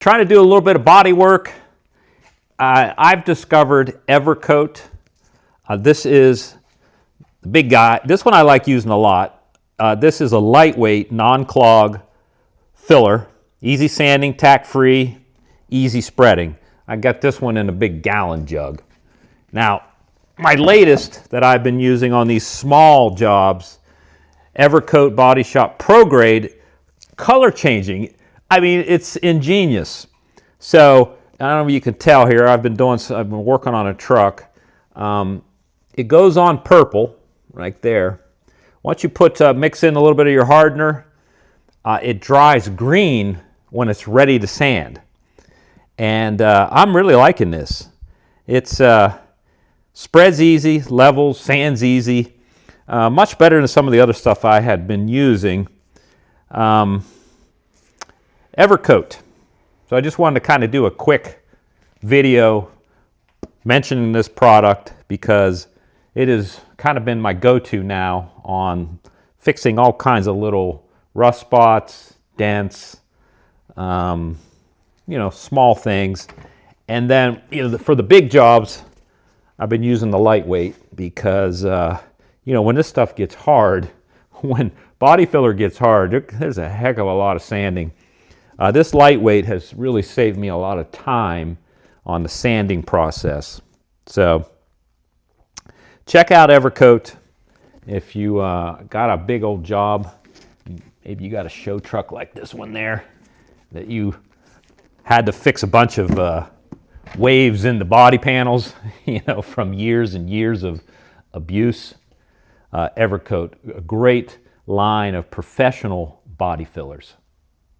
Trying to do a little bit of body work. I've discovered Evercoat. This is the big guy. This one I like using a lot. This is a lightweight, non-clog filler. Easy sanding, tack-free, easy spreading. I got this one in a big gallon jug. Now, my latest that I've been using on these small jobs, Evercoat Body Shop Pro Grade, color changing. I mean, it's ingenious. So, I don't know if you can tell here, I've been working on a truck. It goes on purple, right there. Once you mix in a little bit of your hardener, it dries green when it's ready to sand. And I'm really liking this. It's spreads easy, levels, sands easy. Much better than some of the other stuff I had been using. Evercoat. So I just wanted to kind of do a quick video mentioning this product because it has kind of been my go-to now on fixing all kinds of little rust spots, dents, small things. And then, for the big jobs, I've been using the lightweight because, when this stuff gets hard, when body filler gets hard, there's a heck of a lot of sanding. This lightweight has really saved me a lot of time on the sanding process. So check out Evercoat if you got a big old job. Maybe you got a show truck like this one there that you had to fix a bunch of waves in the body panels, from years and years of abuse. Evercoat, a great line of professional body fillers.